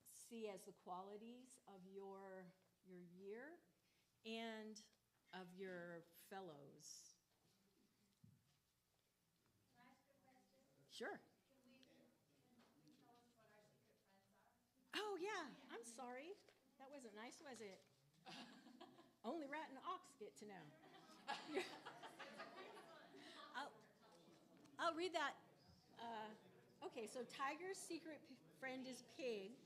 see as the qualities of your year and of your fellows. Can I ask a question? Sure. Can you tell us what our secret friends are? Oh, yeah, I'm sorry. That wasn't nice, was it? Only rat and ox get to know. I'll read that. Okay, so Tiger's secret friend is Pig.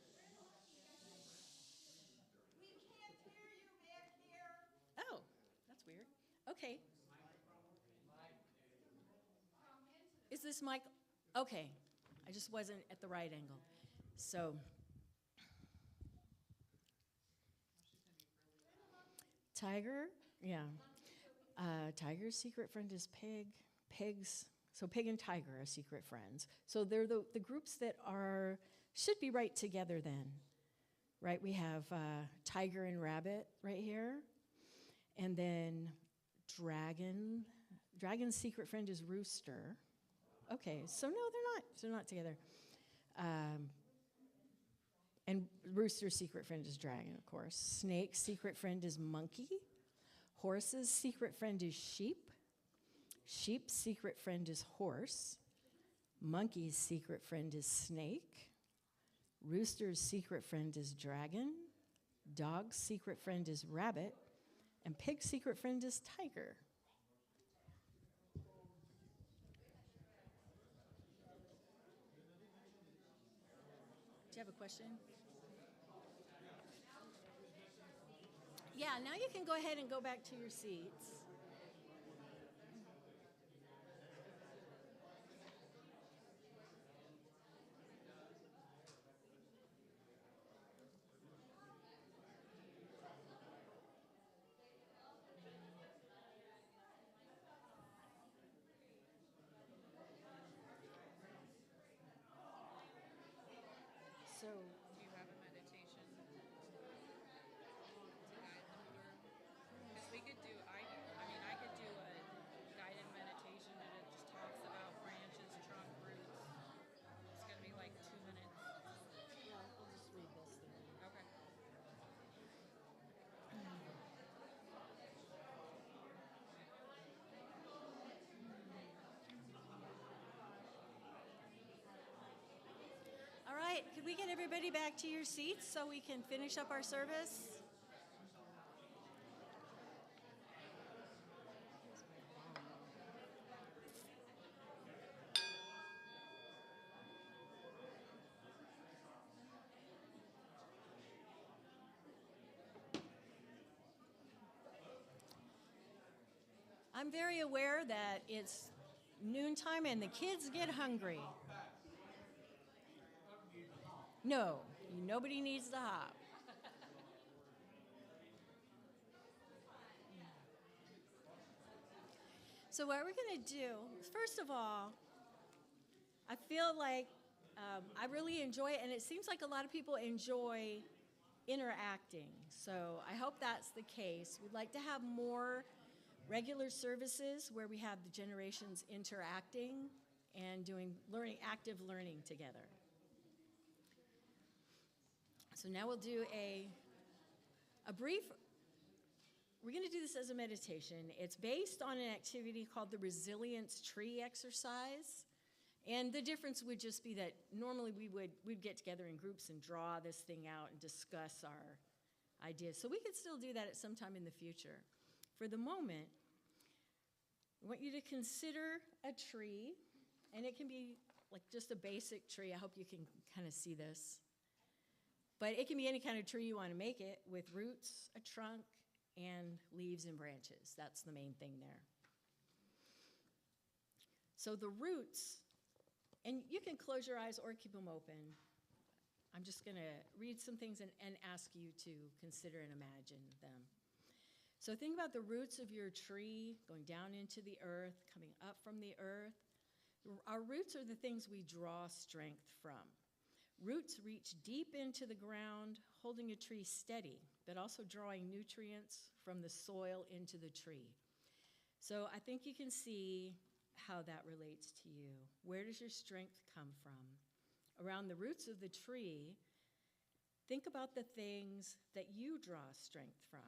We can't hear you back here. Oh, that's weird. Okay. Is this mic? Okay. I just wasn't at the right angle. So, Tiger, yeah. Tiger's secret friend is Pig. So Pig and Tiger are secret friends. So they're the groups that should be right together then, right? We have Tiger and Rabbit right here. And then Dragon. Dragon's secret friend is Rooster. Okay, so no, they're not. They're not together. And Rooster's secret friend is Dragon, of course. Snake's secret friend is Monkey. Horse's secret friend is Sheep. Sheep's secret friend is Horse. Monkey's secret friend is Snake. Rooster's secret friend is Dragon. Dog's secret friend is Rabbit. And Pig's secret friend is Tiger. Do you have a question? Yeah, now you can go ahead and go back to your seats. So, Do you have a meditation to guide them through? Because we could do, I could do a guided meditation and it just talks about branches, trunk, roots. It's going to be like 2 minutes. yeah, we'll just read this then. Okay. All right, could we get everybody back to your seats so we can finish up our service? I'm very aware that it's noontime and the kids get hungry. No, nobody needs to hop. So what we're going to do, first of all, I feel like I really enjoy it, and it seems like a lot of people enjoy interacting. So I hope that's the case. We'd like to have more regular services where we have the generations interacting and doing active learning together. So now we'll do a brief, we're going to do this as a meditation. It's based on an activity called the resilience tree exercise. And the difference would just be that normally we'd get together in groups and draw this thing out and discuss our ideas. So we could still do that at some time in the future. For the moment, I want you to consider a tree, and it can be like just a basic tree. I hope you can kind of see this. But it can be any kind of tree you want to make it, with roots, a trunk, and leaves and branches. That's the main thing there. So the roots, and you can close your eyes or keep them open. I'm just going to read some things and ask you to consider and imagine them. So think about the roots of your tree going down into the earth, coming up from the earth. Our roots are the things we draw strength from. Roots reach deep into the ground, holding a tree steady, but also drawing nutrients from the soil into the tree. So I think you can see how that relates to you. Where does your strength come from? Around the roots of the tree, think about the things that you draw strength from.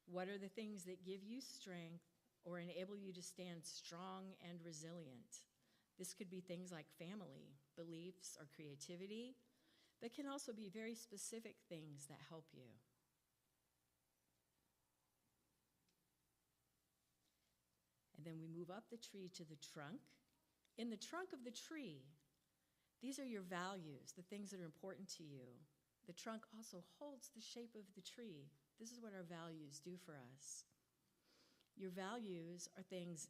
What are the things that give you strength or enable you to stand strong and resilient? This could be things like family, beliefs, or creativity, but can also be very specific things that help you. And then we move up the tree to the trunk. In the trunk of the tree, these are your values, the things that are important to you. The trunk also holds the shape of the tree. This is what our values do for us. Your values are things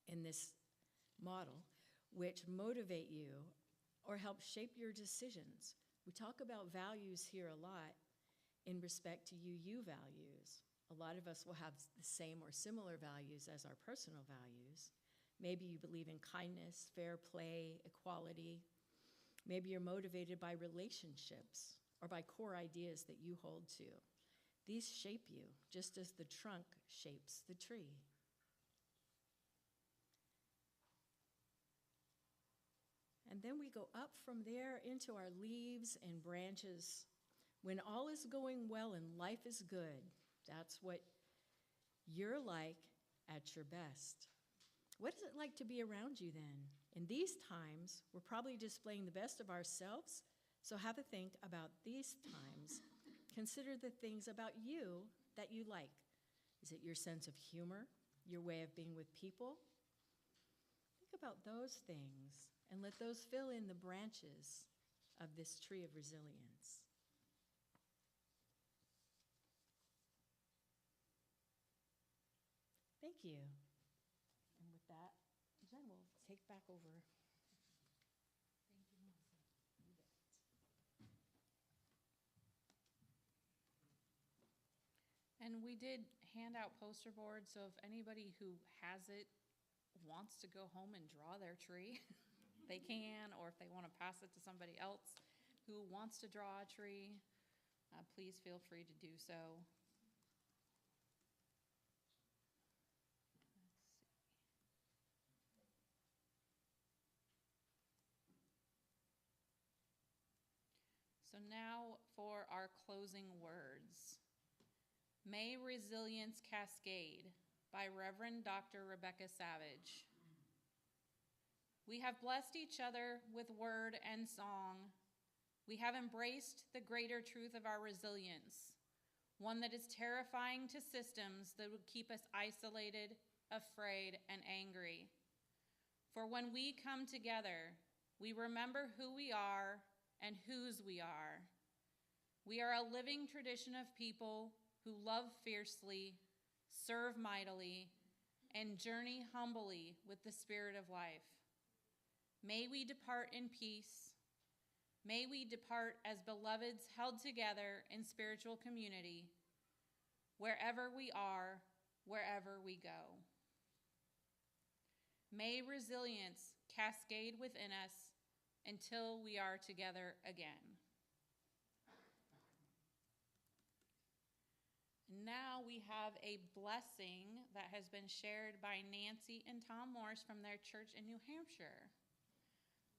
in this model which motivate you or help shape your decisions. We talk about values here a lot in respect to UU values. A lot of us will have the same or similar values as our personal values. Maybe you believe in kindness, fair play, equality. Maybe you're motivated by relationships or by core ideas that you hold to. These shape you, just as the trunk shapes the tree. And then we go up from there into our leaves and branches. When all is going well and life is good, that's what you're like at your best. What is it like to be around you then? In these times, we're probably displaying the best of ourselves, so have a think about these times. Consider the things about you that you like. Is it your sense of humor, your way of being with people? Think about those things and let those fill in the branches of this tree of resilience. Thank you. And with that, Jen will take back over. Thank you, Melissa. You bet. And we did hand out poster boards, so if anybody who has it wants to go home and draw their tree, they can, or if they want to pass it to somebody else who wants to draw a tree, please feel free to do so. So now for our closing words. May Resilience Cascade by Reverend Dr. Rebecca Savage. We have blessed each other with word and song. We have embraced the greater truth of our resilience, one that is terrifying to systems that would keep us isolated, afraid, and angry. For when we come together, we remember who we are and whose we are. We are a living tradition of people who love fiercely, serve mightily, and journey humbly with the spirit of life. May we depart in peace. May we depart as beloveds held together in spiritual community, wherever we are, wherever we go. May resilience cascade within us until we are together again. Now we have a blessing that has been shared by Nancy and Tom Morris from their church in New Hampshire.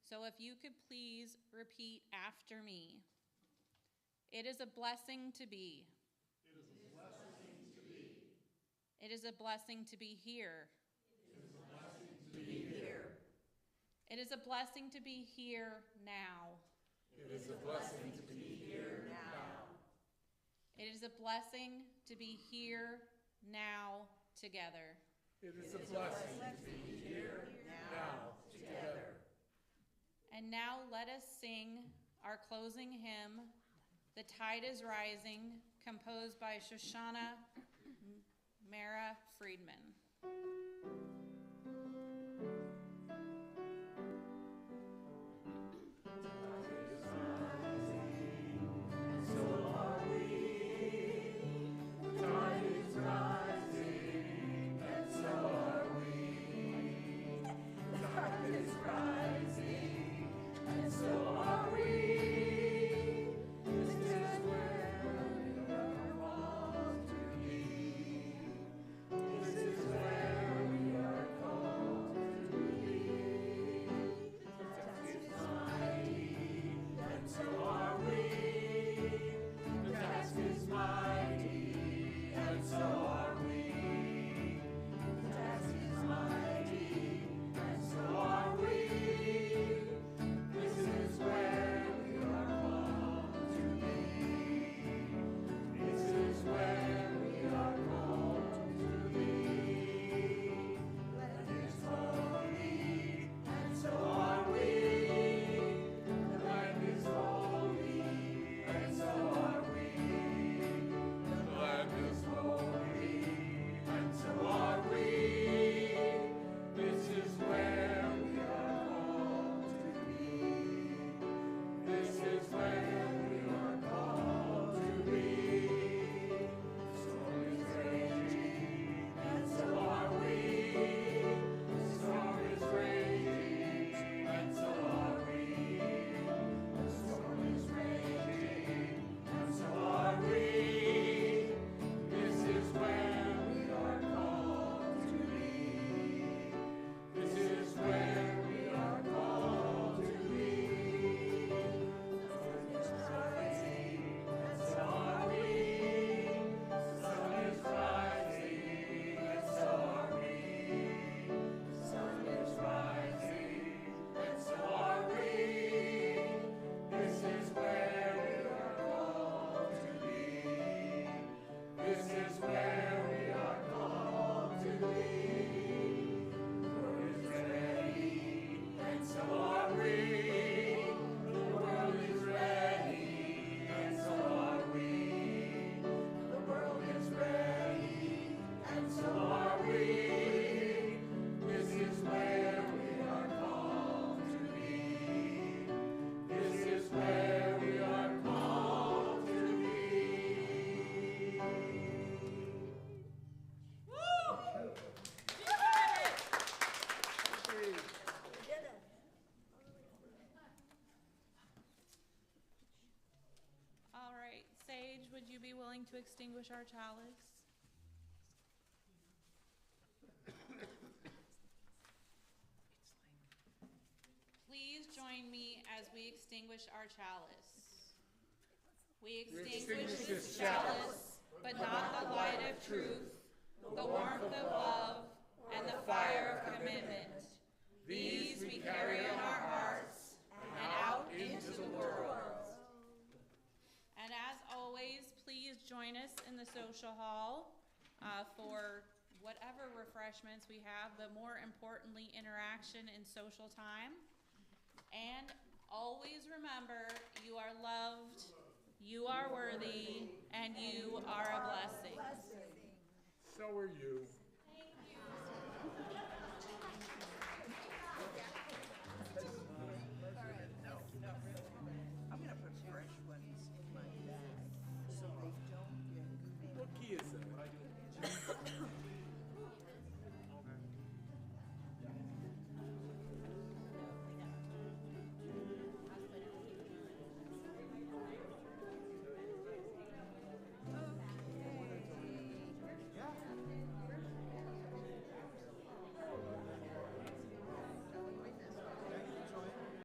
So if you could please repeat after me. It is a blessing to be. It is a blessing to be. It is a blessing to be here. It is a blessing to be here. It is a blessing to be here now. It is a blessing to be here now. It is a blessing to be here now together. It is a blessing to be here now together. And now let us sing our closing hymn, The Tide is Rising, composed by Shoshana Mara Friedman. Would you be willing to extinguish our chalice? Please join me as we extinguish our chalice. We extinguish this chalice, but not the light of truth, the warmth of love, and the fire of commitment. These we carry in our hearts and out into the world. And as always, please join us in the social hall for whatever refreshments we have, but more importantly, interaction and social time. And always remember, you are loved, you are worthy, and you are a blessing. So are you.